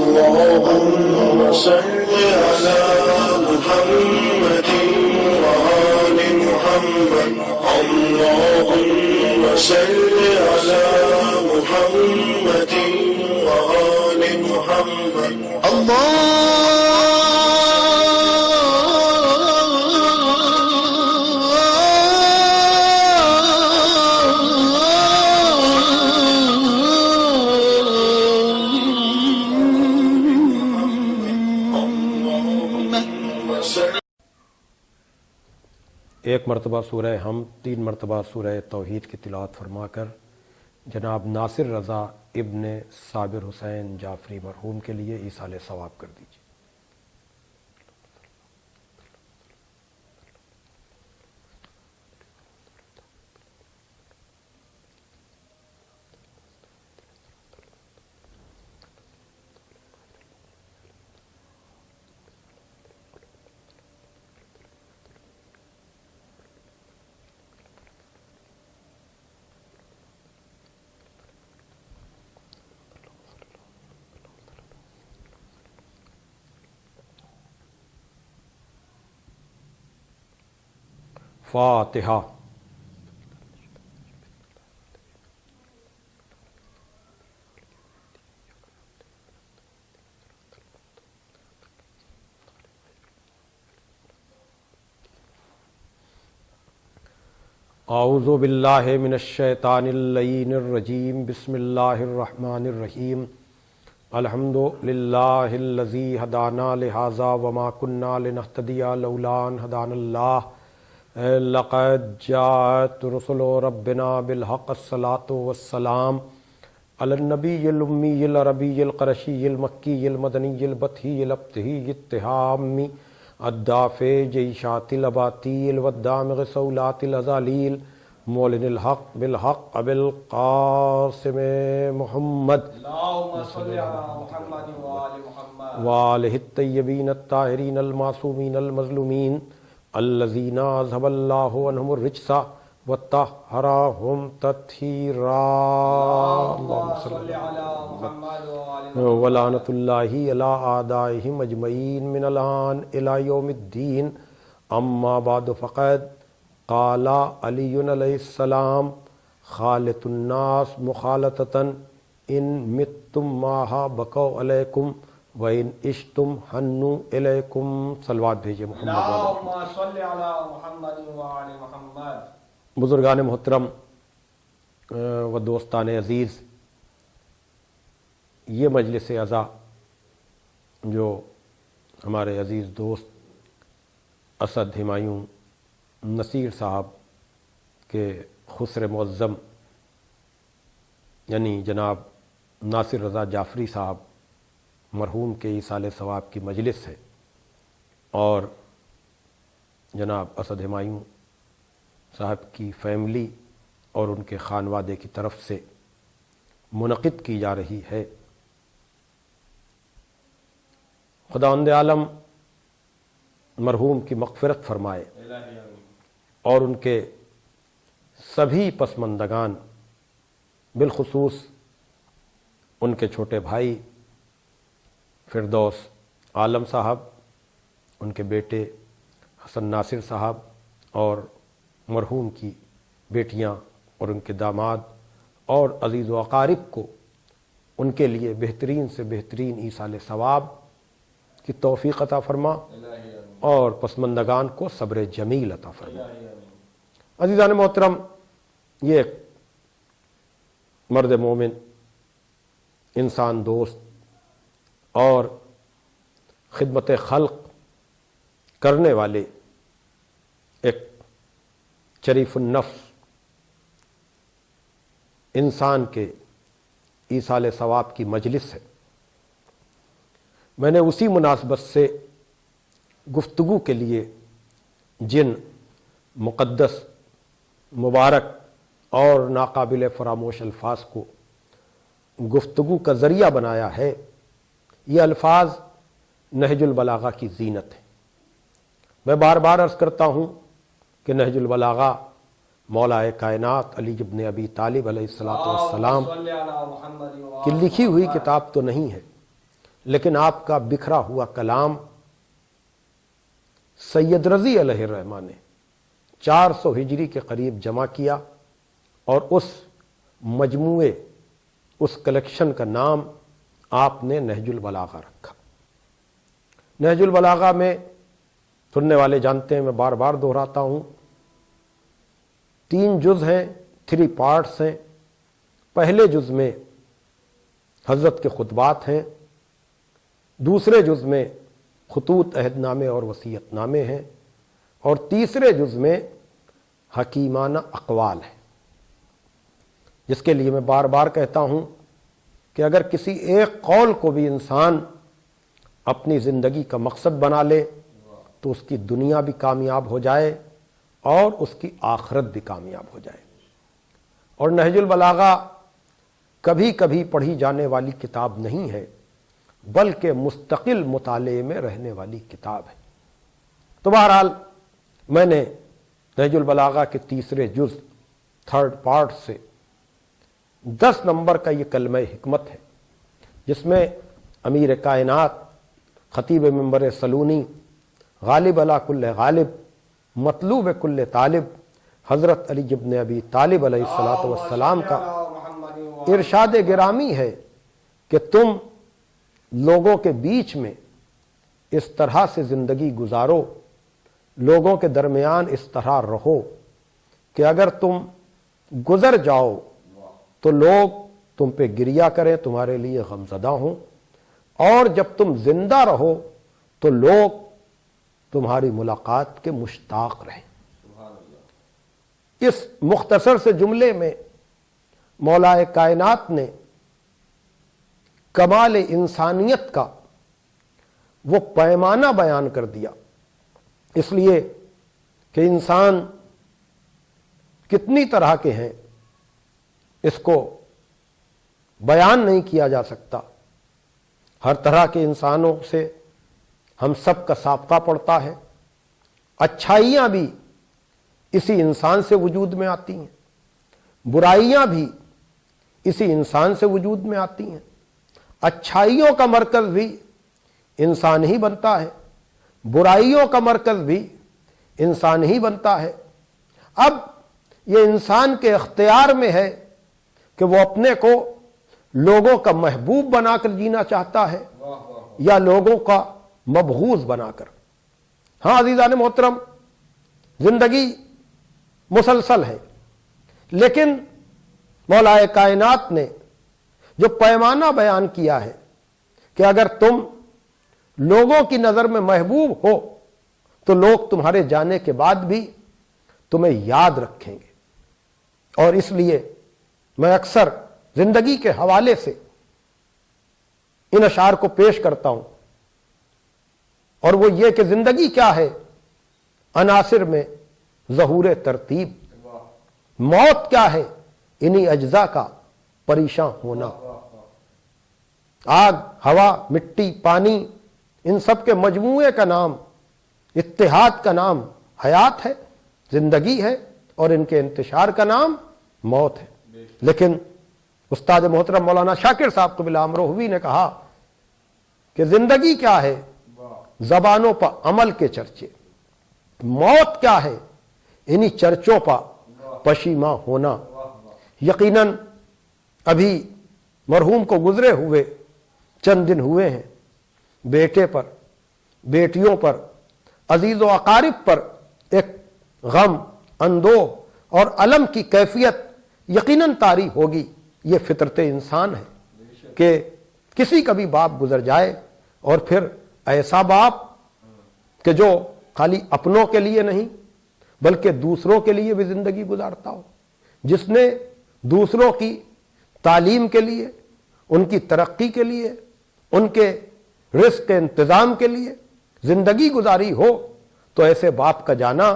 اللهم صل على محمد وآل محمد. اللهم صل على محمد وآل محمد. ایک مرتبہ سورہ حمد، 3 مرتبہ سورہ توحید کی تلاوت فرما کر جناب ناصر رضا ابن صابر حسین جعفری مرحوم کے لیے ایصال ثواب کر دیجیے. فاتحہ. اعوذ باللہ من الشیطان اللعین الرجیم. بسم اللہ الرحمن الرحیم. الحمد للہ الذی ہدانا لہذا وما کننا لنہتدی لولا ان ہدانا اللہ. لقد جاءت رسل ربنا بالحق. الصلاة والسلام علی النبی الامی العربی القرشی المکی المدنی البطحی الابتہی التہامی الدافع جیشات الاباتی الودامغ سولات الازالیل مولن الحق بالحق ابی القاسم محمد اللہم صل علی محمد وآل محمد وآلہ الطیبین الطاہرین المعصومین المظلومین الذین اذھب اللہ عنہم الرجس وطہرہم تطہیرا. اللہم صل علی محمد وآل محمد ولعنۃ اللہ علی اعدائہم اجمعین من الآن الی یوم الدین. اما بعد فقد قال علی علیہ السلام خالط الناس مخالطۃ ان متم ماہا بقوا علیکم وَإِنْ اِشْتُمْ حَنُّوا إِلَيْكُمْ. صلوات بھیجئے محمد. اللہم صل علی محمد وآل محمد. بزرگان محترم و دوستان عزیز، یہ مجلس عزا جو ہمارے عزیز دوست اسد ہمایوں نصیر صاحب کے خسر معظم یعنی جناب ناصر رضا جعفری صاحب مرحوم کے ایصال ثواب کی مجلس ہے، اور جناب اسد ہمایوں صاحب کی فیملی اور ان کے خانوادے کی طرف سے منعقد کی جا رہی ہے. خداوند عالم مرحوم کی مغفرت فرمائے اور ان کے سبھی پسماندگان بالخصوص ان کے چھوٹے بھائی فردوس عالم صاحب، ان کے بیٹے حسن ناصر صاحب اور مرحوم کی بیٹیاں اور ان کے داماد اور عزیز و اقارب کو ان کے لیے بہترین سے بہترین ایصال ثواب کی توفیق عطا فرما اور پسماندگان کو صبر جمیل عطا فرما. عزیزان محترم، یہ ایک مرد مومن، انسان دوست اور خدمت خلق کرنے والے ایک شریف النفس انسان کے ایصال ثواب کی مجلس ہے. میں نے اسی مناسبت سے گفتگو کے لیے جن مقدس، مبارک اور ناقابل فراموش الفاظ کو گفتگو کا ذریعہ بنایا ہے، یہ الفاظ نہج البلاغہ کی زینت ہے. میں بار بار عرض کرتا ہوں کہ نہج البلاغہ مولا کائنات علی ابن ابی طالب علیہ السلام کی لکھی ہوئی کتاب تو نہیں ہے، لیکن آپ کا بکھرا ہوا کلام سید رضی علیہ الرحمہ نے 400 ہجری کے قریب جمع کیا، اور اس مجموعے، اس کلیکشن کا نام آپ نے نہج البلاغہ رکھا۔ نہج البلاغہ میں سننے والے جانتے ہیں، میں بار بار دہراتا ہوں، 3 جز ہیں، 3 پارٹس ہیں۔ پہلے جز میں حضرت کے خطبات ہیں، دوسرے جز میں خطوط عہد نامے اور وصیت نامے ہیں، اور تیسرے جز میں حکیمانہ اقوال ہیں، جس کے لیے میں بار بار کہتا ہوں کہ اگر کسی ایک قول کو بھی انسان اپنی زندگی کا مقصد بنا لے تو اس کی دنیا بھی کامیاب ہو جائے اور اس کی آخرت بھی کامیاب ہو جائے۔ اور نہج البلاغہ کبھی کبھی پڑھی جانے والی کتاب نہیں ہے، بلکہ مستقل مطالعے میں رہنے والی کتاب ہے۔ تو بہرحال میں نے نہج البلاغہ کے تیسرے جز 3rd پارٹ سے 10 نمبر کا یہ کلمہ حکمت ہے، جس میں امیر کائنات، خطیب منبر سلونی، غالب علی کل غالب، مطلوب کل طالب، حضرت علی ابن ابی طالب علیہ السلام کا ارشاد گرامی ہے کہ تم لوگوں کے بیچ میں اس طرح سے زندگی گزارو، لوگوں کے درمیان اس طرح رہو کہ اگر تم گزر جاؤ تو لوگ تم پہ گریہ کریں، تمہارے لیے غمزدہ ہوں، اور جب تم زندہ رہو تو لوگ تمہاری ملاقات کے مشتاق رہیں۔ اس مختصر سے جملے میں مولا کائنات نے کمال انسانیت کا وہ پیمانہ بیان کر دیا، اس لیے کہ انسان کتنی طرح کے ہیں اس کو بیان نہیں کیا جا سکتا۔ ہر طرح کے انسانوں سے ہم سب کا سابقہ پڑتا ہے، اچھائیاں بھی اسی انسان سے وجود میں آتی ہیں، برائیاں بھی اسی انسان سے وجود میں آتی ہیں، اچھائیوں کا مرکز بھی انسان ہی بنتا ہے، برائیوں کا مرکز بھی انسان ہی بنتا ہے۔ اب یہ انسان کے اختیار میں ہے کہ وہ اپنے کو لوگوں کا محبوب بنا کر جینا چاہتا ہے یا لوگوں کا مبغوض بنا کر۔ ہاں عزیزان محترم، زندگی مسلسل ہے، لیکن مولا کائنات نے جو پیمانہ بیان کیا ہے کہ اگر تم لوگوں کی نظر میں محبوب ہو تو لوگ تمہارے جانے کے بعد بھی تمہیں یاد رکھیں گے۔ اور اس لیے میں اکثر زندگی کے حوالے سے ان اشعار کو پیش کرتا ہوں، اور وہ یہ کہ زندگی کیا ہے؟ عناصر میں ظہور ترتیب۔ موت کیا ہے؟ انہی اجزاء کا پریشان ہونا۔ آگ، ہوا، مٹی، پانی، ان سب کے مجموعے کا نام، اتحاد کا نام حیات ہے، زندگی ہے، اور ان کے انتشار کا نام موت ہے۔ لیکن استاد محترم مولانا شاکر صاحب قبلہ امروہوی نے کہا کہ زندگی کیا ہے؟ زبانوں پر عمل کے چرچے۔ موت کیا ہے؟ انہی چرچوں پر پشیماں ہونا۔ یقیناً ابھی مرحوم کو گزرے ہوئے چند دن ہوئے ہیں، بیٹے پر، بیٹیوں پر، عزیز و اقارب پر ایک غم، اندوہ اور الم کی کیفیت یقیناً طاری ہوگی۔ یہ فطرت انسان ہے کہ کسی کا بھی باپ گزر جائے، اور پھر ایسا باپ کہ جو خالی اپنوں کے لیے نہیں بلکہ دوسروں کے لیے بھی زندگی گزارتا ہو، جس نے دوسروں کی تعلیم کے لیے، ان کی ترقی کے لیے، ان کے رزق کے انتظام کے لیے زندگی گزاری ہو، تو ایسے باپ کا جانا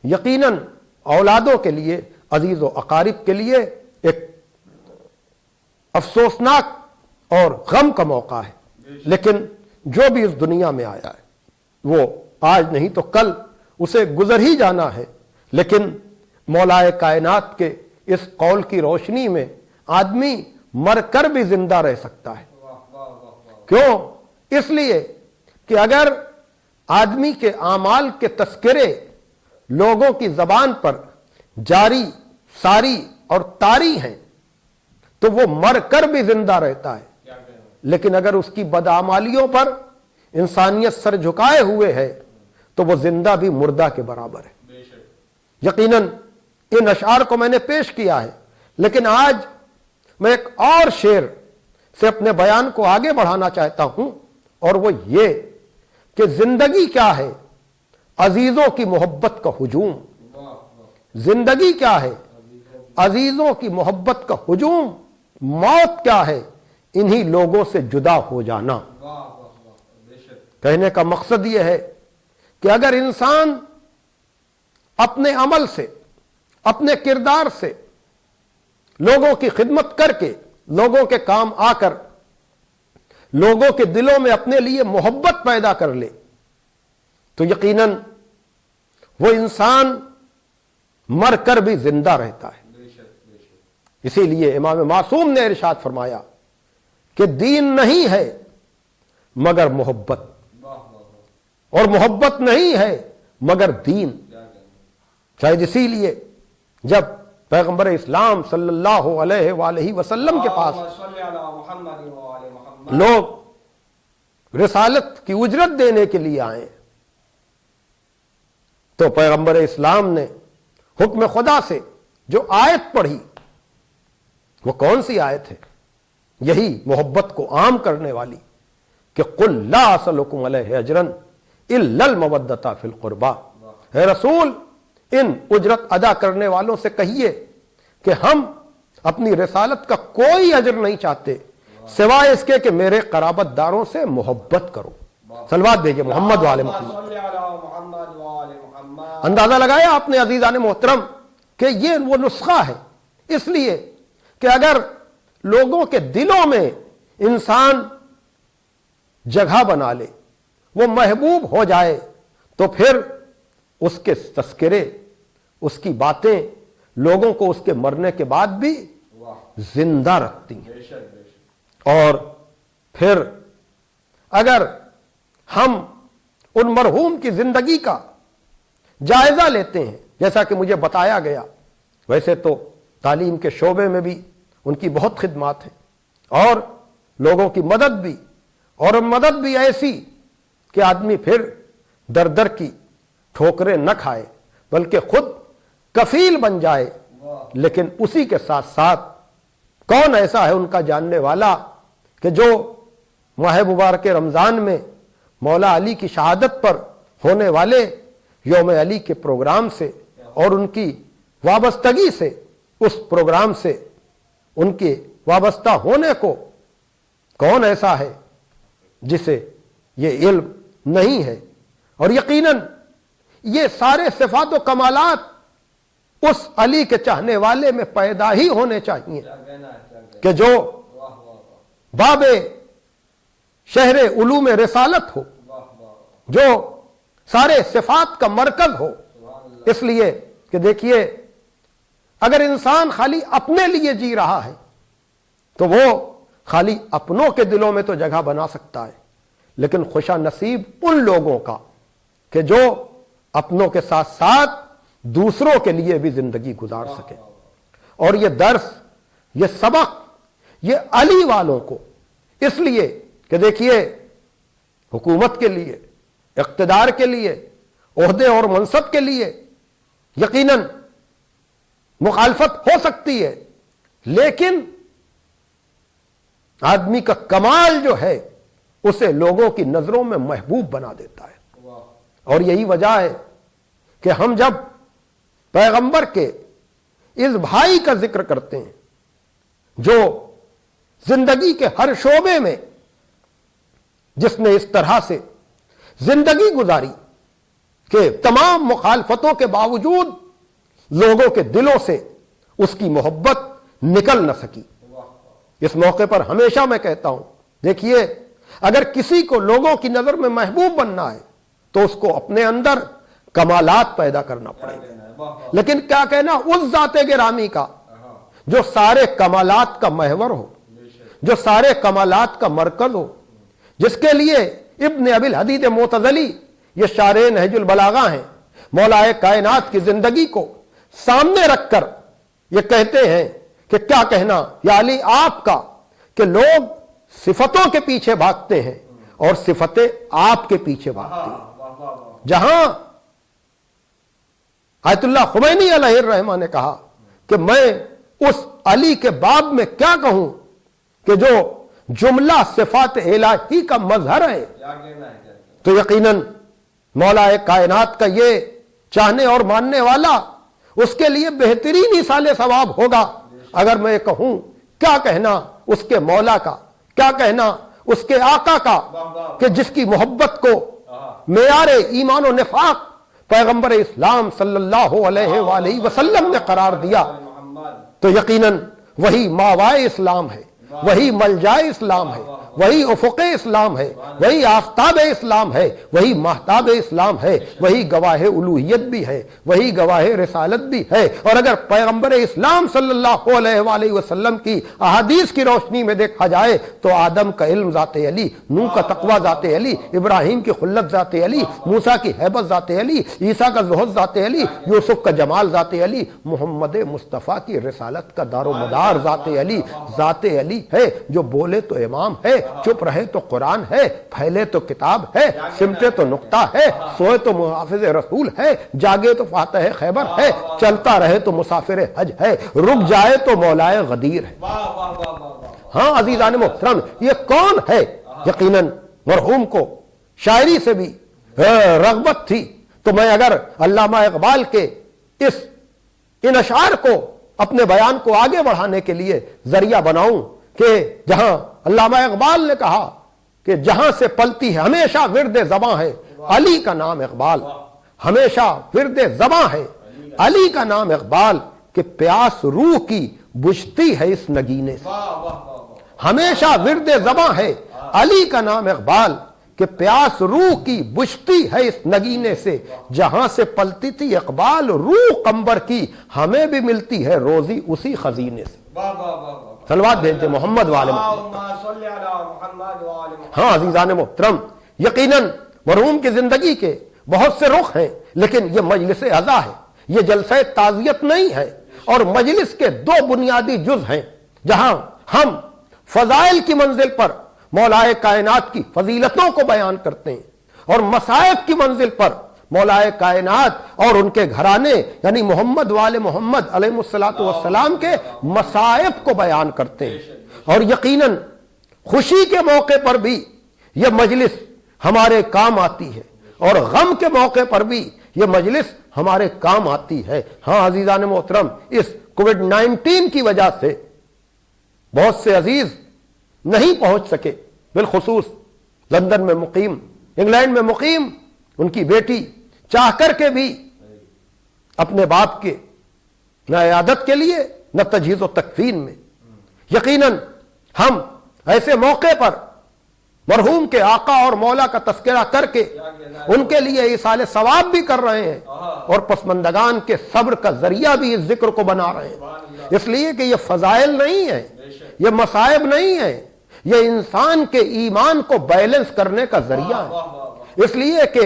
یقیناً اولادوں کے لیے، عزیز و اقارب کے لیے ایک افسوسناک اور غم کا موقع ہے۔ لیکن جو بھی اس دنیا میں آیا ہے وہ آج نہیں تو کل اسے گزر ہی جانا ہے، لیکن مولا کائنات کے اس قول کی روشنی میں آدمی مر کر بھی زندہ رہ سکتا ہے۔ کیوں؟ اس لیے کہ اگر آدمی کے اعمال کے تذکرے لوگوں کی زبان پر جاری ساری اور طاری ہیں تو وہ مر کر بھی زندہ رہتا ہے، لیکن اگر اس کی بدعمالیوں پر انسانیت سر جھکائے ہوئے ہے تو وہ زندہ بھی مردہ کے برابر ہے۔ یقیناً ان اشعار کو میں نے پیش کیا ہے، لیکن آج میں ایک اور شعر سے اپنے بیان کو آگے بڑھانا چاہتا ہوں، اور وہ یہ کہ زندگی کیا ہے؟ عزیزوں کی محبت کا ہجوم۔ زندگی کیا ہے؟ عزیزوں کی محبت کا ہجوم۔ موت کیا ہے؟ انہی لوگوں سے جدا ہو جانا۔ کہنے کا مقصد یہ ہے کہ اگر انسان اپنے عمل سے، اپنے کردار سے لوگوں کی خدمت کر کے، لوگوں کے کام آ کر لوگوں کے دلوں میں اپنے لیے محبت پیدا کر لے تو یقیناً وہ انسان مر کر بھی زندہ رہتا ہے۔ اسی لیے امام معصوم نے ارشاد فرمایا کہ دین نہیں ہے مگر محبت، اور محبت نہیں ہے مگر دین۔ شاید اسی لیے جب پیغمبر اسلام صلی اللہ علیہ وآلہ وسلم کے پاس لوگ رسالت کی اجرت دینے کے لیے آئے تو پیغمبر اسلام نے حکم خدا سے جو آیت پڑھی، وہ کون سی آیت ہے؟ یہی محبت کو عام کرنے والی کہ قل لا اسألکم علیہ اجرا الا المودۃ فی القربى۔ اے رسول، ان اجرت ادا کرنے والوں سے کہیے کہ ہم اپنی رسالت کا کوئی اجر نہیں چاہتے سوائے اس کے کہ میرے قرابت داروں سے محبت کرو۔ صلوات بھیجئے محمد وآل محمد۔ اندازہ لگایا آپ نے عزیزان محترم کہ یہ وہ نسخہ ہے، اس لیے کہ اگر لوگوں کے دلوں میں انسان جگہ بنا لے، وہ محبوب ہو جائے، تو پھر اس کے تذکرے، اس کی باتیں لوگوں کو اس کے مرنے کے بعد بھی زندہ رکھتی ہیں۔ اور پھر اگر ہم ان مرحوم کی زندگی کا جائزہ لیتے ہیں، جیسا کہ مجھے بتایا گیا، ویسے تو تعلیم کے شعبے میں بھی ان کی بہت خدمات ہیں، اور لوگوں کی مدد بھی، اور مدد بھی ایسی کہ آدمی پھر در در کی ٹھوکریں نہ کھائے بلکہ خود کفیل بن جائے۔ لیکن اسی کے ساتھ ساتھ کون ایسا ہے ان کا جاننے والا کہ جو ماہ مبارک رمضان میں مولا علی کی شہادت پر ہونے والے یوم علی کے پروگرام سے اور ان کی وابستگی سے، اس پروگرام سے ان کے وابستہ ہونے کو کون ایسا ہے جسے یہ علم نہیں ہے؟ اور یقیناً یہ سارے صفات و کمالات اس علی کے چاہنے والے میں پیدا ہی ہونے چاہیے کہ جو باب شہر علوم رسالت ہو، جو سارے صفات کا مرکز ہو۔ اس لیے کہ دیکھیے، اگر انسان خالی اپنے لیے جی رہا ہے تو وہ خالی اپنوں کے دلوں میں تو جگہ بنا سکتا ہے، لیکن خوشا نصیب ان لوگوں کا کہ جو اپنوں کے ساتھ ساتھ دوسروں کے لیے بھی زندگی گزار سکے۔ اور یہ درس، یہ سبق، یہ علی والوں کو، اس لیے کہ دیکھیے حکومت کے لیے، اقتدار کے لیے، عہدے اور منصب کے لیے یقیناً مخالفت ہو سکتی ہے، لیکن آدمی کا کمال جو ہے اسے لوگوں کی نظروں میں محبوب بنا دیتا ہے۔ اور یہی وجہ ہے کہ ہم جب پیغمبر کے اس بھائی کا ذکر کرتے ہیں جو زندگی کے ہر شعبے میں جس نے اس طرح سے زندگی گزاری کہ تمام مخالفتوں کے باوجود لوگوں کے دلوں سے اس کی محبت نکل نہ سکی۔ اس موقع پر ہمیشہ میں کہتا ہوں، دیکھیے اگر کسی کو لوگوں کی نظر میں محبوب بننا ہے تو اس کو اپنے اندر کمالات پیدا کرنا پڑے گا، لیکن کیا کہنا اس ذات گرامی کا جو سارے کمالات کا محور ہو، جو سارے کمالات کا مرکز ہو، جس کے لیے ابن ابی الحدید معتزلی یہ شارح نہج البلاغہ ہیں، مولا کائنات کی زندگی کو سامنے رکھ کر یہ کہتے ہیں کہ کیا کہنا یا علی آپ کا کہ لوگ صفتوں کے پیچھے بھاگتے ہیں اور صفتیں آپ کے پیچھے بھاگتی ہیں۔ جہاں آیت اللہ خمینی علیہ الرحمہ نے کہا کہ میں اس علی کے باب میں کیا کہوں کہ جو جملہ صفات الہی کا مظہر ہے، تو یقیناً مولا کائنات کا یہ چاہنے اور ماننے والا اس کے لیے بہترین ایصال ثواب ہوگا اگر میں کہوں کیا کہنا اس کے مولا کا، کیا کہنا اس کے آقا کا کہ جس کی محبت کو معیار ایمان و نفاق پیغمبر اسلام صلی اللہ علیہ وآلہ وسلم نے قرار دیا، تو یقیناً وہی ماوائے اسلام ہے، وہی ملجائے اسلام ہے، وہی افق اسلام ہے، وہی آفتاب اسلام ہے، وہی مہتاب اسلام ہے، وہی گواہ الوہیت بھی ہے، وہی گواہ رسالت بھی ہے۔ اور اگر پیغمبر اسلام صلی اللہ علیہ وآلہ وسلم کی احادیث کی روشنی میں دیکھا جائے تو آدم کا علم ذات علی، نوح کا تقوی ذات علی، ابراہیم کی خلت ذات علی، موسیٰ کی ہیبت ذات علی، عیسیٰ کا زہد ذات علی، یوسف کا جمال ذات علی، محمد مصطفیٰ کی رسالت کا دار و مدار ذات علی ہے، جو بولے تو امام ہے، چپ رہے تو قرآن ہے، پھیلے تو کتاب ہے، سمٹے تو نقطہ ہے، سوئے تو محافظ رسول ہے، جاگے تو فاتح خیبر ہے، چلتا رہے تو مسافر حج ہے، رک جائے تو مولائے غدیر ہے۔ ہاں عزیزان محترم، یہ کون ہے؟ یقیناً مرحوم کو شاعری سے بھی رغبت تھی، تو میں اگر علامہ اقبال کے ان اشعار کو اپنے بیان کو آگے بڑھانے کے لیے ذریعہ بناؤں کہ جہاں علامہ اقبال نے کہا کہ جہاں سے پلتی ہے ہمیشہ ورد زباں ہے علی کا نام اقبال، ہمیشہ ورد زباں ہے علی کا نام اقبال، کہ پیاس روح کی بجھتی ہے اس نگینے سے، ہمیشہ ورد زباں ہے علی کا نام اقبال، کہ پیاس روح کی بجھتی ہے اس نگینے سے، جہاں سے پلتی تھی اقبال روح قمبر کی، ہمیں بھی ملتی ہے روزی اسی خزینے سے۔ صلوات بھیجتے محمد والے محمد۔ ہاں عزیزان محترم، یقیناً مرحوم کی زندگی کے بہت سے رخ ہیں، لیکن یہ مجلس عزا ہے، یہ جلسہ تعزیت نہیں ہے، اور مجلس کے دو بنیادی جز ہیں جہاں ہم فضائل کی منزل پر مولا کائنات کی فضیلتوں کو بیان کرتے ہیں، اور مصائب کی منزل پر مولا کائنات اور ان کے گھرانے یعنی محمد والے محمد علیہ السلام کے مصائب کو بیان کرتے ہیں۔ اور یقیناً خوشی کے موقع پر بھی یہ مجلس ہمارے کام آتی ہے، اور غم کے موقع پر بھی یہ مجلس ہمارے کام آتی ہے۔ ہاں عزیزان محترم، اس کووڈ-19 کی وجہ سے بہت سے عزیز نہیں پہنچ سکے، بالخصوص لندن میں مقیم، انگلینڈ میں مقیم ان کی بیٹی چاہ کر کے بھی اپنے باپ کے نہ عیادت کے لیے نہ تجہیز و تکفین میں۔ یقیناً ہم ایسے موقع پر مرحوم کے آقا اور مولا کا تذکرہ کر کے ان کے لیے ایصال ثواب بھی کر رہے ہیں، اور پسماندگان کے صبر کا ذریعہ بھی اس ذکر کو بنا رہے ہیں، اس لیے کہ یہ فضائل نہیں ہے، یہ مصائب نہیں ہے، یہ انسان کے ایمان کو بیلنس کرنے کا ذریعہ ہے۔ اس لیے کہ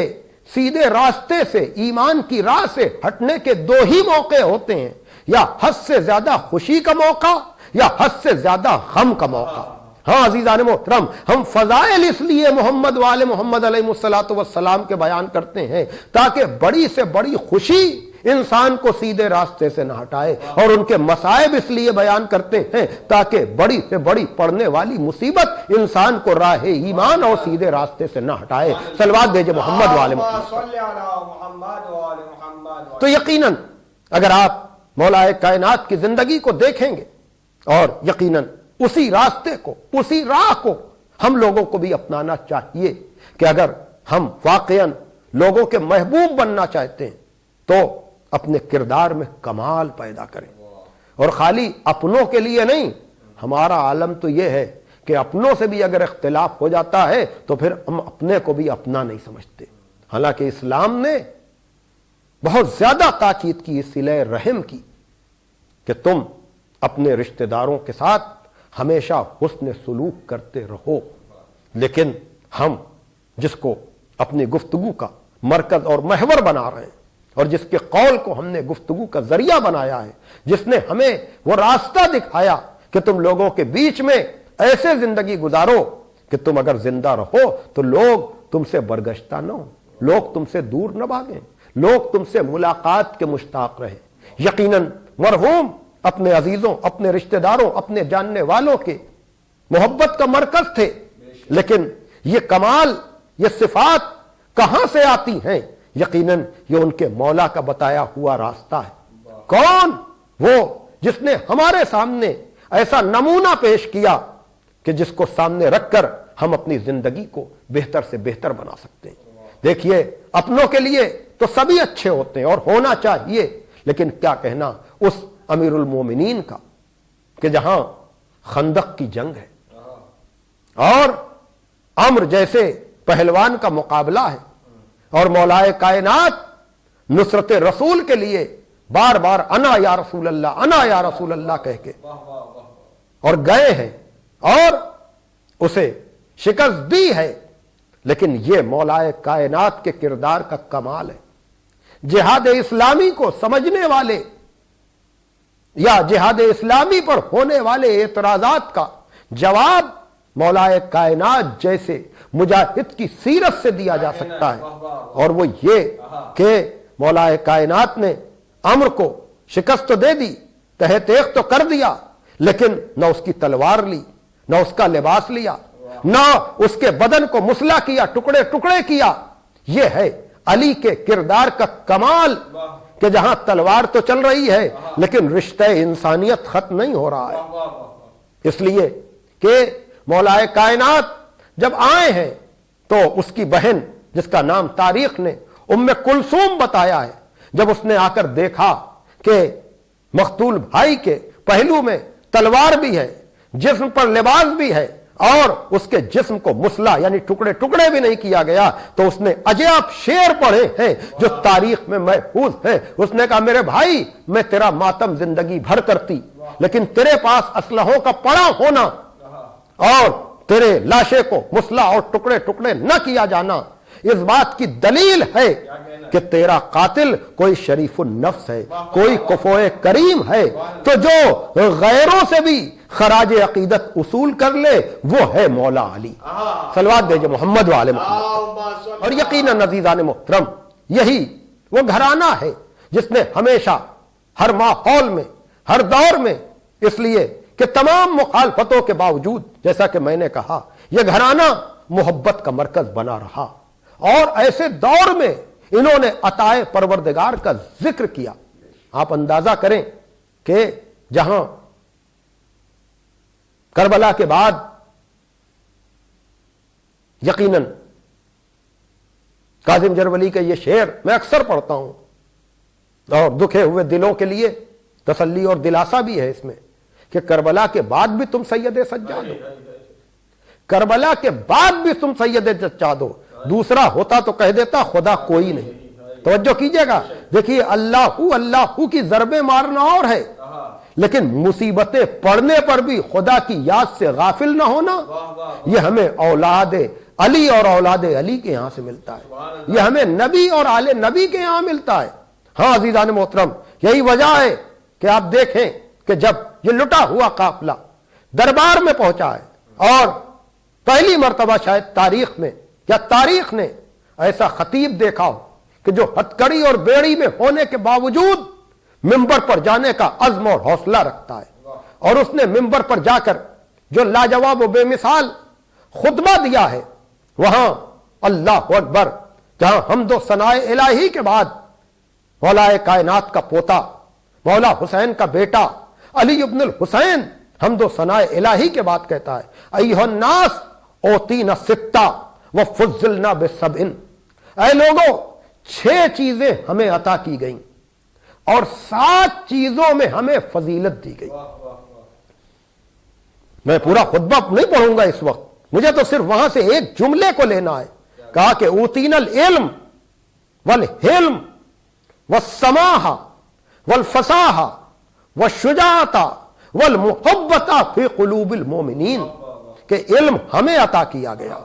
سیدھے راستے سے، ایمان کی راہ سے ہٹنے کے دو ہی موقع ہوتے ہیں، یا حد سے زیادہ خوشی کا موقع یا حد سے زیادہ غم کا موقع۔ ہاں عزیزان محترم، ہم فضائل اس لیے محمد والے محمد علیہ السلام کے بیان کرتے ہیں تاکہ بڑی سے بڑی خوشی انسان کو سیدھے راستے سے نہ ہٹائے، اور ان کے مصائب اس لیے بیان کرتے ہیں تاکہ بڑی سے بڑی پڑنے والی مصیبت انسان کو راہ ایمان اور سیدھے راستے سے نہ ہٹائے۔ صلوات بھیجے محمد والے محمد۔ تو یقیناً اگر آپ مولا کائنات کی زندگی کو دیکھیں گے، اور یقیناً اسی راستے کو، اسی راہ کو ہم لوگوں کو بھی اپنانا چاہیے کہ اگر ہم واقعاً لوگوں کے محبوب بننا چاہتے ہیں تو اپنے کردار میں کمال پیدا کریں، اور خالی اپنوں کے لیے نہیں۔ ہمارا عالم تو یہ ہے کہ اپنوں سے بھی اگر اختلاف ہو جاتا ہے تو پھر ہم اپنے کو بھی اپنا نہیں سمجھتے، حالانکہ اسلام نے بہت زیادہ تاکید کی اس صلہ رحم کی کہ تم اپنے رشتہ داروں کے ساتھ ہمیشہ حسن سلوک کرتے رہو، لیکن ہم جس کو اپنی گفتگو کا مرکز اور محور بنا رہے ہیں اور جس کے قول کو ہم نے گفتگو کا ذریعہ بنایا ہے، جس نے ہمیں وہ راستہ دکھایا کہ تم لوگوں کے بیچ میں ایسے زندگی گزارو کہ تم اگر زندہ رہو تو لوگ تم سے برگشتہ نہ ہو، لوگ تم سے دور نہ بھاگیں، لوگ تم سے ملاقات کے مشتاق رہیں۔ یقیناً مرحوم اپنے عزیزوں، اپنے رشتہ داروں، اپنے جاننے والوں کے محبت کا مرکز تھے، لیکن یہ کمال، یہ صفات کہاں سے آتی ہیں؟ یقیناً یہ ان کے مولا کا بتایا ہوا راستہ ہے۔ کون؟ وہ جس نے ہمارے سامنے ایسا نمونہ پیش کیا کہ جس کو سامنے رکھ کر ہم اپنی زندگی کو بہتر سے بہتر بنا سکتے ہیں۔ دیکھیے، اپنوں کے لیے تو سبھی اچھے ہوتے ہیں اور ہونا چاہیے، لیکن کیا کہنا اس امیر المومنین کا کہ جہاں خندق کی جنگ ہے اور عمر جیسے پہلوان کا مقابلہ ہے اور مولائے کائنات نصرت رسول کے لیے بار بار انا یا رسول اللہ، انا یا رسول اللہ کہہ کے اور گئے ہیں اور اسے شکست دی ہے، لیکن یہ مولائے کائنات کے کردار کا کمال ہے۔ جہاد اسلامی کو سمجھنے والے یا جہاد اسلامی پر ہونے والے اعتراضات کا جواب مولائے کائنات جیسے مجاہد کی سیرت سے دیا جا سکتا ہے، اور وہ یہ کہ مولائے کائنات نے عمر کو شکست تو دے دی، تہ تیغ تو کر دیا، لیکن نہ اس کی تلوار لی، نہ اس کا لباس لیا، نہ اس کے بدن کو مسلح کیا، ٹکڑے ٹکڑے کیا۔ یہ ہے علی کے کردار کا کمال کہ جہاں تلوار تو چل رہی ہے لیکن رشتہ انسانیت ختم نہیں ہو رہا ہے۔ اس لیے کہ مولائے کائنات جب آئے ہیں تو اس کی بہن جس کا نام تاریخ نے ام کلثوم بتایا ہے، جب اس نے آ کر دیکھا کہ مقتول بھائی کے پہلو میں تلوار بھی ہے، جسم پر لباس بھی ہے اور اس کے جسم کو مسلح یعنی ٹکڑے ٹکڑے بھی نہیں کیا گیا، تو اس نے عجائب شعر پڑھے ہیں جو تاریخ میں محفوظ ہیں۔ اس نے کہا میرے بھائی، میں تیرا ماتم زندگی بھر کرتی، لیکن تیرے پاس اسلحوں کا پڑا ہونا اور تیرے لاشے کو مسلح اور ٹکڑے ٹکڑے نہ کیا جانا اس بات کی دلیل ہے کہ تیرا قاتل کوئی شریف النفس ہے، کوئی کفو کریم ہے، تو جو غیروں سے بھی خراج عقیدت اصول کر لے وہ ہے مولا علی۔ صلوات دیجئے محمد وآل محمد۔ اور یقیناً عزیزان محترم، یہی وہ گھرانہ ہے جس نے ہمیشہ ہر ماحول میں، ہر دور میں، اس لیے کہ تمام مخالفتوں کے باوجود جیسا کہ میں نے کہا یہ گھرانہ محبت کا مرکز بنا رہا، اور ایسے دور میں انہوں نے عطائے پروردگار کا ذکر کیا۔ آپ اندازہ کریں کہ جہاں کربلا کے بعد یقیناً کاظم جرولی کا یہ شعر میں اکثر پڑھتا ہوں اور دکھے ہوئے دلوں کے لیے تسلی اور دلاسا بھی ہے اس میں کہ کربلا کے بعد بھی تم سید سجاد ہو، کربلا کے بعد بھی تم سید سجاد ہو، دوسرا ہوتا تو کہہ دیتا خدا کوئی نہیں۔ توجہ کیجئے گا، دیکھیے اللہ کی ضربیں مارنا اور ہے، لیکن مصیبتیں پڑنے پر بھی خدا کی یاد سے غافل نہ ہونا، یہ ہمیں اولاد علی اور اولاد علی کے یہاں سے ملتا ہے، یہ ہمیں نبی اور آل نبی کے یہاں ملتا ہے۔ ہاں عزیزان محترم، یہی وجہ ہے کہ آپ دیکھیں کہ جب یہ لٹا ہوا قافلہ دربار میں پہنچا ہے اور پہلی مرتبہ شاید تاریخ میں یا تاریخ نے ایسا خطیب دیکھا ہو کہ جو ہتکڑی اور بیڑی میں ہونے کے باوجود منبر پر جانے کا عزم اور حوصلہ رکھتا ہے، اور اس نے منبر پر جا کر جو لاجواب و بے مثال خطبہ دیا ہے، وہاں اللہ اکبر، جہاں حمد و ثناء الہی کے بعد مولا کائنات کا پوتا، مولا حسین کا بیٹا علی ابن الحسین حمد و ثناء الہی کے بعد کہتا ہے ایھا الناس اوتینا ستہ وفضلنا بسبع، اے لوگوں 6 چیزیں ہمیں عطا کی گئیں اور 7 چیزوں میں ہمیں فضیلت دی گئی۔ میں پورا خطبہ نہیں پڑھوں گا اس وقت، مجھے تو صرف وہاں سے ایک جملے کو لینا ہے۔ کہا کہ اوتینا العلم والحلم والسماح والفصاح والشجاعت والمحبت فی قلوب المومنین، کہ علم ہمیں عطا کیا گیا،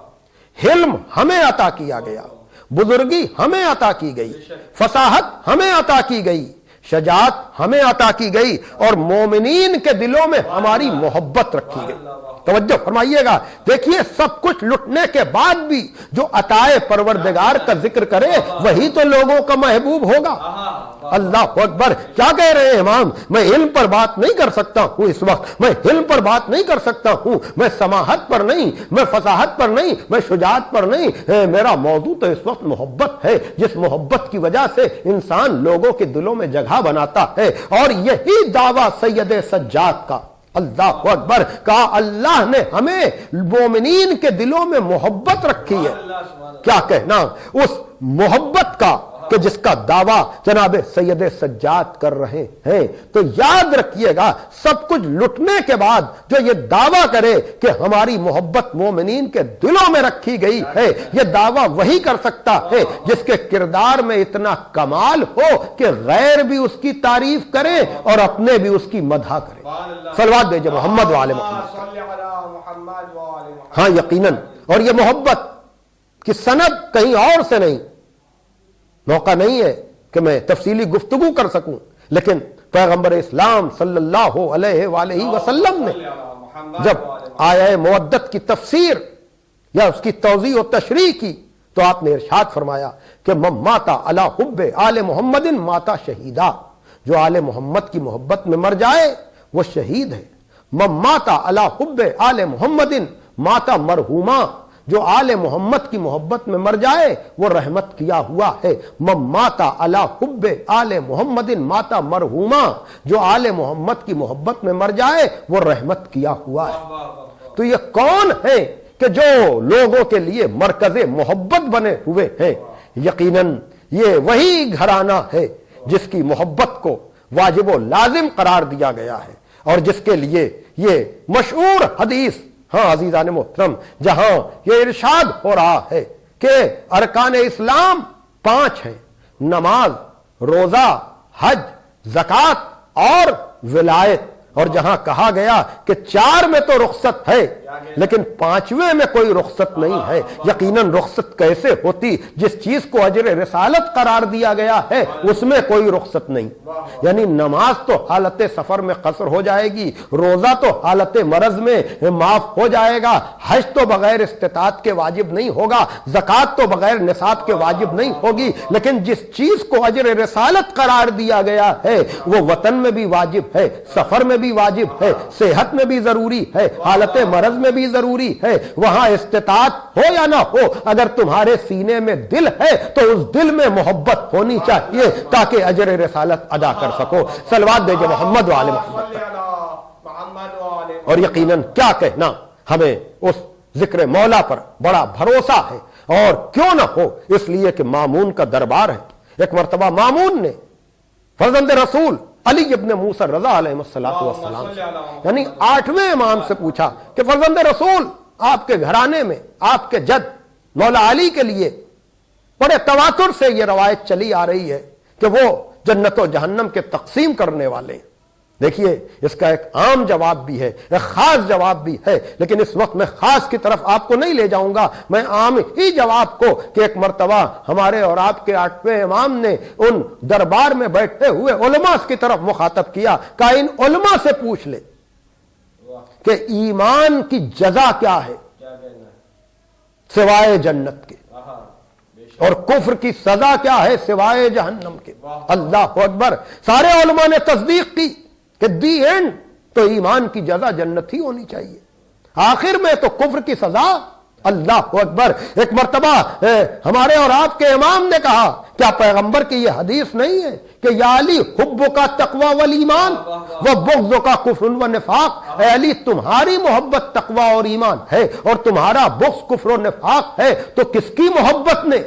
حلم ہمیں عطا کیا گیا، بزرگی ہمیں عطا کی گئی، فصاحت ہمیں عطا کی گئی، شجاعت ہمیں عطا کی گئی، اور مومنین کے دلوں میں ہماری محبت رکھی گئی۔ توجہ فرمائیے گا، دیکھیے سب کچھ لٹنے کے بعد بھی جو عطائے پروردگار کا ذکر کرے وہی تو لوگوں کا محبوب ہوگا۔ اللہ اکبر، کیا کہہ رہے ہیں امام؟ میں علم پر بات نہیں کر سکتا ہوں اس وقت، میں علم پر بات نہیں کر سکتا ہوں، میں سماحت پر نہیں، میں فصاحت پر نہیں، میں شجاعت پر نہیں، میرا موضوع تو اس وقت محبت ہے، جس محبت کی وجہ سے انسان لوگوں کے دلوں میں جگہ بناتا ہے، اور یہی دعویٰ سید سجاد کا، اللہ اکبر، کہا اللہ نے ہمیں مومنین کے دلوں میں محبت رکھی ہے۔ کیا کہنا اس محبت کا کہ جس کا دعویٰ جناب سید سجاد کر رہے ہیں۔ تو یاد رکھیے گا، سب کچھ لٹنے کے بعد جو یہ دعویٰ کرے کہ ہماری محبت مومنین کے دلوں میں رکھی گئی ہے، یہ دعویٰ وہی کر سکتا ہے جس کے کردار میں اتنا کمال ہو کہ غیر بھی اس کی تعریف کرے اور اپنے بھی اس کی مدح کرے۔ صلوات دیجئے محمد وآل محمد۔ ہاں یقیناً، اور یہ محبت کی سند کہیں اور سے نہیں، موقع نہیں ہے کہ میں تفصیلی گفتگو کر سکوں، لیکن پیغمبر اسلام صلی اللہ علیہ وآلہ وسلم نے جب آیہ مودت کی تفسیر یا اس کی توضیح و تشریح کی تو آپ نے ارشاد فرمایا کہ من ماتا علی حب آل محمد ماتا شہیدا، جو آل محمد کی محبت میں مر جائے وہ شہید ہے۔ من ماتا علی حب آل محمد ماتا مرحوما، جو آل محمد کی محبت میں مر جائے وہ رحمت کیا ہوا ہے۔ من ماتا علی حب آل محمد ماتا مرحوما، جو آل محمد کی محبت میں مر جائے وہ رحمت کیا ہوا ہے۔ تو یہ کون ہے کہ جو لوگوں کے لیے مرکز محبت بنے ہوئے ہیں؟ یقیناً یہ وہی گھرانہ ہے جس کی محبت کو واجب و لازم قرار دیا گیا ہے، اور جس کے لیے یہ مشہور حدیث، ہاں عزیزان محترم، جہاں یہ ارشاد ہو رہا ہے کہ ارکان اسلام 5 ہیں، نماز، روزہ، حج، زکوٰۃ اور ولایت، اور جہاں کہا گیا کہ 4 میں تو رخصت ہے لیکن 5ویں میں کوئی رخصت نہیں ہے، یقیناً رخصت کیسے ہوتی؟ جس چیز کو اجر رسالت قرار دیا گیا ہے اس میں کوئی رخصت نہیں۔ یعنی نماز تو حالت سفر میں قصر ہو جائے گی، روزہ تو حالت مرض میں معاف ہو جائے گا، حج تو بغیر استطاعت کے واجب نہیں ہوگا، زکوٰۃ تو بغیر نصاب کے واجب نہیں ہوگی، لیکن جس چیز کو اجر رسالت قرار دیا گیا ہے وہ وطن میں بھی واجب ہے، سفر میں بھی واجب ہے، صحت میں بھی ضروری ہے، حالت مرض میں بھی ضروری ہے، وہاں استطاعت ہو یا نہ ہو، اگر تمہارے سینے میں دل ہے تو اس دل میں محبت ہونی چاہیے تاکہ اجر رسالت ادا کر سکو۔ صلوات دیجئے محمد وآل محمد۔ اور یقیناً کیا کہنا، ہمیں اس ذکر مولا پر بڑا بھروسہ ہے، اور کیوں نہ ہو، اس لیے کہ مامون کا دربار ہے۔ ایک مرتبہ مامون نے فرزند رسول علی ابن موسیٰ رضا علیہ السلام یعنی 8ویں امام سے پوچھا کہ فرزند رسول، آپ کے گھرانے میں آپ کے جد مولا علی کے لیے بڑے تواتر سے یہ روایت چلی آ رہی ہے کہ وہ جنت و جہنم کے تقسیم کرنے والے ہیں۔ دیکھیے اس کا ایک عام جواب بھی ہے، ایک خاص جواب بھی ہے، لیکن اس وقت میں خاص کی طرف آپ کو نہیں لے جاؤں گا، میں عام ہی جواب کو کہ ایک مرتبہ ہمارے اور آپ کے 8ویں امام نے ان دربار میں بیٹھے ہوئے علماء کی طرف مخاطب کیا، کہا ان علماء سے پوچھ لے کہ ایمان کی جزا کیا ہے سوائے جنت کے، اور کفر کی سزا کیا ہے سوائے جہنم کے۔ اللہ اکبر، سارے علماء نے تصدیق کی کہ دی اینڈ تو ایمان کی جزا جنت ہی ہونی چاہیے، آخر میں تو کفر کی سزا۔ اللہ اکبر، ایک مرتبہ ہمارے اور آپ کے امام نے کہا کیا پیغمبر کی یہ حدیث نہیں ہے کہ یا علی حب کا تقوی والایمان و بغض کا کفر و نفاق، اے علی تمہاری محبت تقوی اور ایمان ہے اور تمہارا بغض کفر و نفاق ہے، تو کس کی محبت نے؟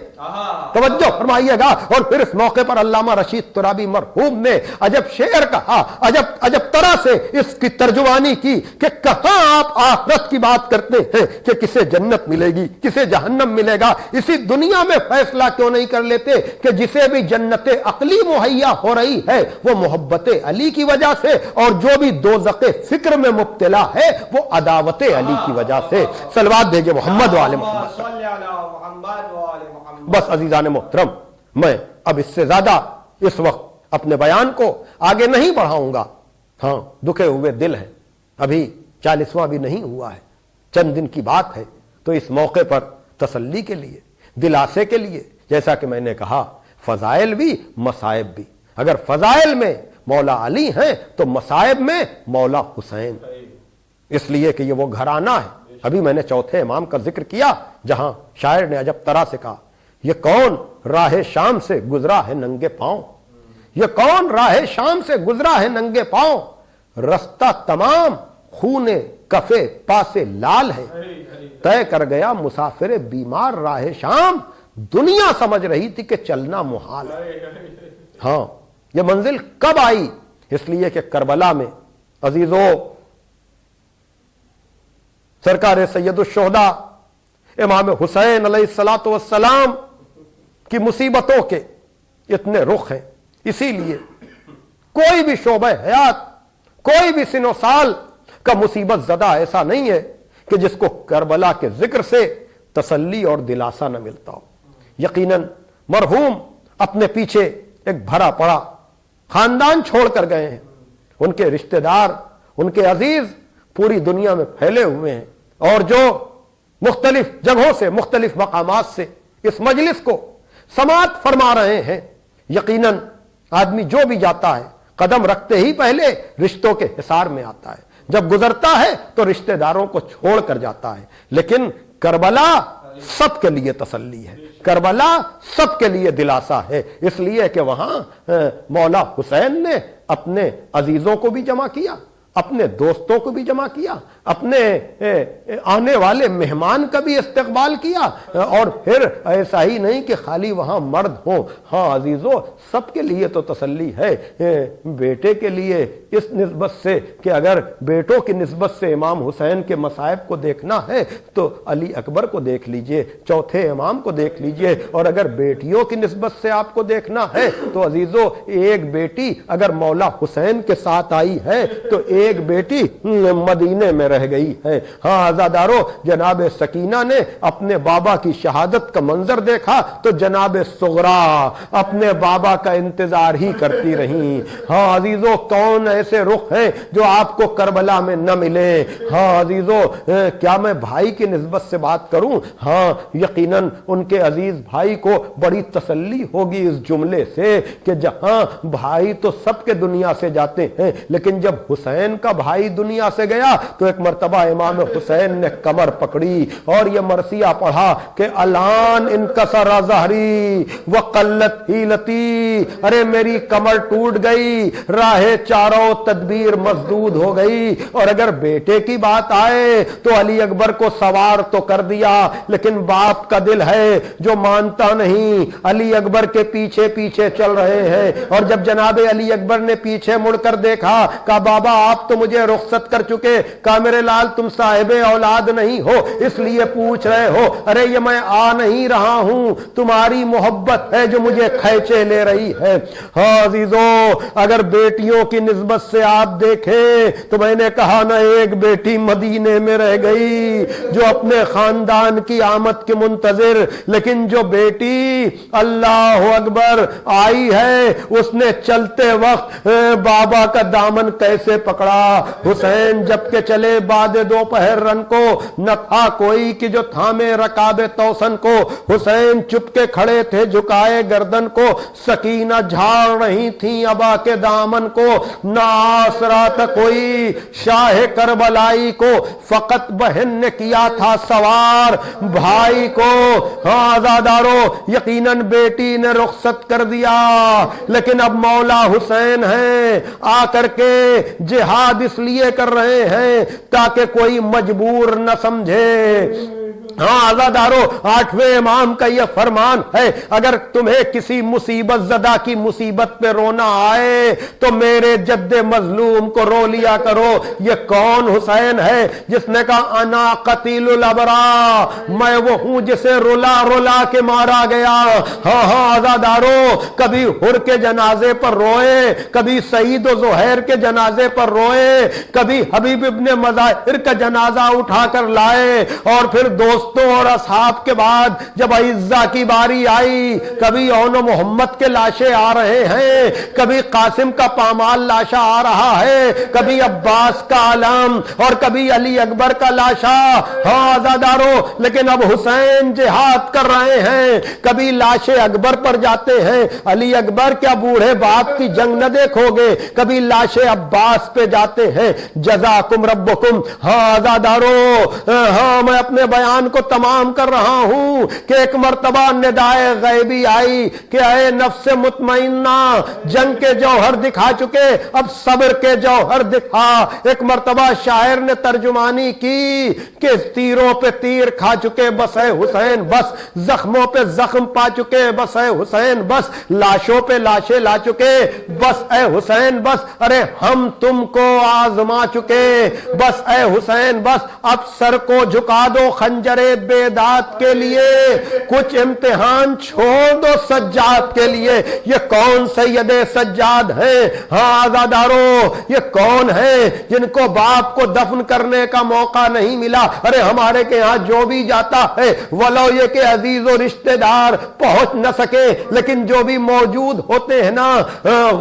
توجہ فرمائیے گا۔ اور پھر اس موقع پر علامہ رشید ترابی مرحوم نے عجب شعر کہا، عجب طرح سے اس کی ترجمانی کی کہ کہاں آپ آخرت کی بات کرتے ہیں کہ کسے جنت ملے گی کسے جہنم ملے گا، اسی دنیا میں فیصلہ کیوں نہیں کر لیتے کہ جسے بھی جنت عقلی مہیا ہو رہی ہے وہ محبت علی کی وجہ سے، اور جو بھی دوزخ فکر میں مبتلا ہے وہ عداوت علی کی وجہ سے۔ صلوات بھیجے محمد وآل محمد۔ صلی علی محمد وآل محمد۔ بس عزیزان محترم، میں اب اس سے زیادہ اس وقت اپنے بیان کو آگے نہیں بڑھاؤں گا۔ ہاں، دکھے ہوئے دل ہیں، ابھی 40واں بھی نہیں ہوا ہے، چند دن کی بات ہے، تو اس موقع پر تسلی کے لیے، دلاسے کے لیے، جیسا کہ میں نے کہا، فضائل بھی مصائب بھی۔ اگر فضائل میں مولا علی ہیں تو مصائب میں مولا حسین، اس لیے کہ یہ وہ گھرانہ ہے۔ ابھی میں نے چوتھے امام کا ذکر کیا جہاں شاعر نے عجب طرح سے کہا، یہ کون راہ شام سے گزرا ہے ننگے پاؤں، یہ کون راہ شام سے گزرا ہے ننگے پاؤں، رستہ تمام خون کفے پاسے لال ہے، طے کر گیا مسافر بیمار راہ شام، دنیا سمجھ رہی تھی کہ چلنا محال ہے۔ ہاں، یہ منزل کب آئی؟ اس لیے کہ کربلا میں عزیزو سرکار سید الشہداء امام حسین علیہ السلام کی مصیبتوں کے اتنے رخ ہیں، اسی لیے کوئی بھی شعبہ حیات، کوئی بھی سن و سال کا مصیبت زدہ ایسا نہیں ہے کہ جس کو کربلا کے ذکر سے تسلی اور دلاسا نہ ملتا ہو۔ یقیناً مرحوم اپنے پیچھے ایک بھرا پڑا خاندان چھوڑ کر گئے ہیں، ان کے رشتہ دار، ان کے عزیز پوری دنیا میں پھیلے ہوئے ہیں، اور جو مختلف جگہوں سے، مختلف مقامات سے اس مجلس کو سماعت فرما رہے ہیں۔ یقیناً آدمی جو بھی جاتا ہے قدم رکھتے ہی پہلے رشتوں کے حصار میں آتا ہے، جب گزرتا ہے تو رشتہ داروں کو چھوڑ کر جاتا ہے، لیکن کربلا سب کے لیے تسلی ہے، کربلا سب کے لیے دلاسا ہے، اس لیے کہ وہاں مولا حسین نے اپنے عزیزوں کو بھی جمع کیا، اپنے دوستوں کو بھی جمع کیا، اپنے آنے والے مہمان کا بھی استقبال کیا، اور پھر ایسا ہی نہیں کہ خالی وہاں مرد ہوں۔ ہاں عزیزو، سب کے لیے تو تسلی ہے، بیٹے کے لیے اس نسبت سے کہ اگر بیٹوں کی نسبت سے امام حسین کے مصائب کو دیکھنا ہے تو علی اکبر کو دیکھ لیجئے، چوتھے امام کو دیکھ لیجئے، اور اگر بیٹیوں کی نسبت سے آپ کو دیکھنا ہے تو عزیزو ایک بیٹی اگر مولا حسین کے ساتھ آئی ہے تو ایک بیٹی مدینے میں رہ گئی ہے۔ ہاں عزادارو، جناب سکینہ نے اپنے بابا کی شہادت کا منظر دیکھا تو جناب صغرا اپنے بابا کا انتظار ہی کرتی رہیں۔ ہاں عزیزو، کون ایسے رخ ہیں جو آپ کو کربلا میں نہ ملیں؟ ہاں عزیزو، کیا میں بھائی کی نسبت سے بات کروں؟ ہاں یقیناً ان کے عزیز بھائی کو بڑی تسلی ہوگی اس جملے سے کہ جہاں بھائی تو سب کے دنیا سے جاتے ہیں، لیکن جب حسین کا بھائی دنیا سے گیا تو ایک مرتبہ امام حسین نے کمر پکڑی اور یہ مرثیہ پڑھا کہ الان انکسر ظہری وقلت حیلتی، ارے میری کمر ٹوٹ گئی، راہ چاروں تدبیر مسدود ہو گئی۔ اور اگر بیٹے کی بات آئے تو علی اکبر کو سوار تو کر دیا، لیکن باپ کا دل ہے جو مانتا نہیں، علی اکبر کے پیچھے پیچھے چل رہے ہیں۔ اور جب جناب علی اکبر نے پیچھے مڑ کر دیکھا، کہا بابا آپ تو مجھے رخصت کر چکے، کہا میرے لال تم صاحب اولاد نہیں ہو اس لیے پوچھ رہے ہو، ارے یہ میں آ نہیں رہا ہوں، تمہاری محبت ہے جو مجھے کھینچے لے رہی ہے۔ ہاں عزیزو، اگر بیٹیوں کی نسبت سے آپ دیکھیں تو میں نے کہا نا، ایک بیٹی مدینے میں رہ گئی جو اپنے خاندان کی آمد کے منتظر، لیکن جو بیٹی اللہ اکبر آئی ہے اس نے چلتے وقت بابا کا دامن کیسے پکڑا۔ حسین جب کے چلے بعد دوپہر رن کو، نہ تھا کوئی کہ جو تھامے رکاب توسن کو، حسین چپ کے کھڑے تھے جھکائے گردن کو، سکینہ جھاڑ رہی تھیں ابا کے دامن کو، نہ آسرا تھا کوئی شاہ کربلائی کو، فقط بہن نے کیا تھا سوار بھائی کو۔ ہاں عزادارو، یقیناً بیٹی نے رخصت کر دیا، لیکن اب مولا حسین ہیں، آ کر کے جہاد اس لیے کر رہے ہیں تاکہ کوئی مجبور نہ سمجھے۔ ہاں عزادارو، 8ویں امام کا یہ فرمان ہے، اگر تمہیں کسی مصیبت زدہ کی مصیبت پہ رونا آئے تو میرے جد مظلوم کو رو لیا کرو۔ یہ کون حسین ہے جس نے کہا انا قتیل الابرا، میں وہ ہوں جسے رلا رلا کے مارا گیا۔ ہاں ہاں عزادارو، کبھی حر کے جنازے پر روئے، کبھی سعید و زہیر کے جنازے پر روئے، کبھی حبیب ابن مظاہر کا جنازہ اٹھا کر لائے، اور پھر دوستوں اور اصحاب کے بعد جب عزہ کی باری آئی، کبھی اون و محمد کے لاشیں آ رہے ہیں، کبھی قاسم کا پامال لاشا آ رہا ہے، کبھی عباس کا علم اور کبھی علی اکبر کا لاشا۔ ہاں عزادارو، لیکن اب حسین جہاد کر رہے ہیں، کبھی لاش اکبر پر جاتے ہیں، علی اکبر کیا بوڑھے باپ کی جنگ نہ دیکھو گے، کبھی لاش عباس پہ جاتے ہیں۔ جزاکم ربکم۔ ہاں عزادارو، ہاں میں اپنے بیان کو تمام کر رہا ہوں کہ ایک مرتبہ ندائے غیبی آئی کہ اے نفس مطمئنہ، جنگ کے جوہر دکھا چکے، اب صبر کے جوہر دکھا۔ ایک مرتبہ شاعر نے ترجمانی کی کہ تیروں پہ تیر کھا چکے بس اے حسین بس، زخموں پہ زخم پا چکے بس اے حسین بس، لاشوں پہ لاشیں لا چکے بس اے حسین بس، ارے ہم تم کو آزما چکے بس اے حسین بس، اب سر کو جھکا دو خنجر بیداد کے لیے، کچھ امتحان چھوڑ دو سجاد کے لیے۔ یہ کون سید سجاد ہے؟ ہاں عزادارو، یہ کون ہے جن کو باپ کو دفن کرنے کا موقع نہیں ملا؟ ارے ہمارے کے ہاں جو بھی جاتا ہے، ولو یہ کہ عزیز و رشتہ دار پہنچ نہ سکے، لیکن جو بھی موجود ہوتے ہیں نا،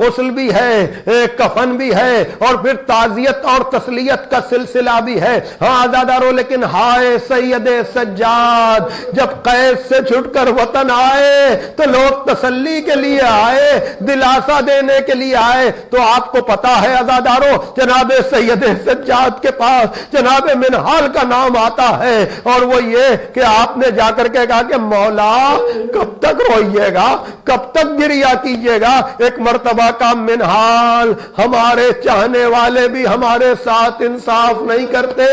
غسل بھی ہے، کفن بھی ہے، اور پھر تعزیت اور تسلیت کا سلسلہ بھی ہے۔ ہاں عزادارو، لیکن ہائے سید سجاد، جب قید سے چھٹ کر وطن آئے تو لوگ تسلی کے لیے آئے، دلاسا دینے کے لیے آئے، تو آپ کو پتا ہے عزادارو، جناب سید سجاد کے پاس جناب منہال کا نام آتا ہے، اور وہ یہ کہ آپ نے جا کر کے کہا کہ مولا کب تک روئیے گا، کب تک گریا کیجیے گا؟ ایک مرتبہ کا منہال، ہمارے چاہنے والے بھی ہمارے ساتھ انصاف نہیں کرتے۔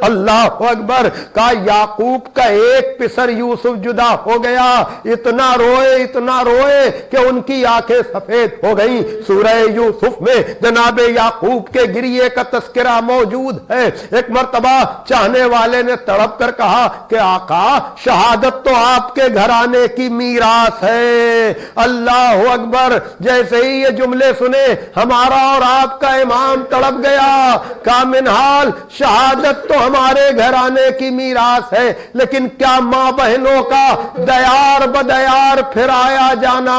اللہ اکبر، کا یعقوب کا ایک پسر یوسف جدا ہو گیا، اتنا روئے کہ ان کی آنکھیں سفید ہو گئیں۔ سورہ یوسف میں جناب یعقوب کے گریے کا تذکرہ موجود ہے۔ ایک مرتبہ چاہنے والے نے تڑپ کر کہا کہ آقا، شہادت تو آپ کے گھرانے کی میراث ہے۔ اللہ اکبر، جیسے ہی یہ جملے سنے ہمارا اور آپ کا امام تڑپ گیا۔ کا منہال، شہادت تو ہمارے گھرانے کی میراث ہے، لیکن کیا ماں بہنوں کا دیار بدیار پھرایا جانا؟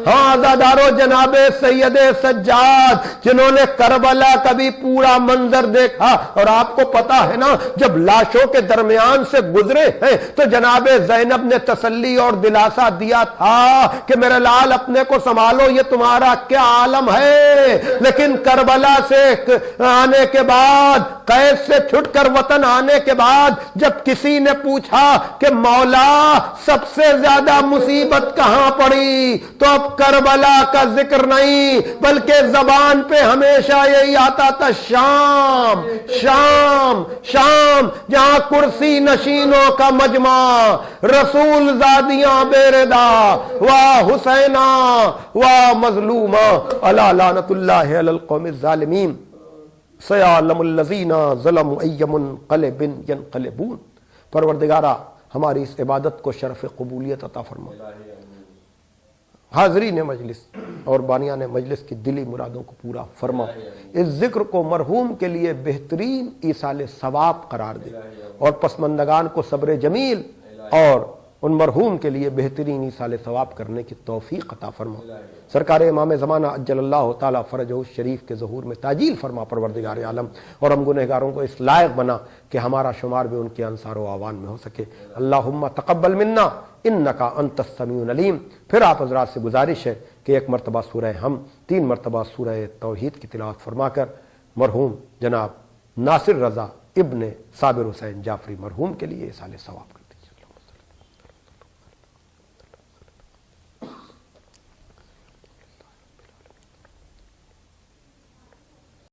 ہاں عزادارو، جناب سید سجاد جنہوں نے کربلا کا بھی پورا منظر دیکھا، اور آپ کو پتا ہے نا، جب لاشوں کے درمیان سے گزرے ہیں تو جناب زینب نے تسلی اور دلاسا دیا تھا کہ میرے لال اپنے کو سنبھالو، یہ تمہارا کیا عالم ہے۔ لیکن کربلا سے آنے کے بعد، قید سے چھٹ کر وطن آنے کے بعد، جب کسی نے پوچھا کہ مولا سب سے زیادہ مصیبت کہاں پڑی، تو اب کربلا کا ذکر نہیں بلکہ زبان پہ ہمیشہ یہی آتا تھا، شام شام شام، جہاں کرسی نشینوں کا مجمع، رسول زادیاں بیردا، واہ حسینہ واہ مظلومہ، الا لعنت اللہ علی القوم الظالمین، سیعلم الذین ظلموا ای منقلب ینقلبون۔ پروردگارہ، ہماری اس عبادت کو شرف قبولیت عطا فرما، حاضرین مجلس اور بانیان مجلس کی دلی مرادوں کو پورا فرما، اس ذکر کو مرحوم کے لیے بہترین ایصال ثواب قرار دے، اور پسماندگان کو صبر جمیل اور ان مرحوم کے لیے بہترین ایصال ثواب کرنے کی توفیق عطا فرما۔ سرکار امام زمانہ عجل اللہ تعالی فرجہ الشریف کے ظہور میں تعجیل فرما پروردگار عالم، اور ہم گنہگاروں کو اس لائق بنا کہ ہمارا شمار بھی ان کے انصار و اعوان میں ہو سکے۔ اللہم تقبل منا انکا انت السمیع العلیم۔ پھر آپ حضرات سے گزارش ہے کہ ایک مرتبہ سورہ ہم، 3 مرتبہ سورہ توحید کی تلاوت فرما کر مرحوم جناب ناصر رضا ابن صابر حسین جعفری مرحوم کے لیے ایصال ثواب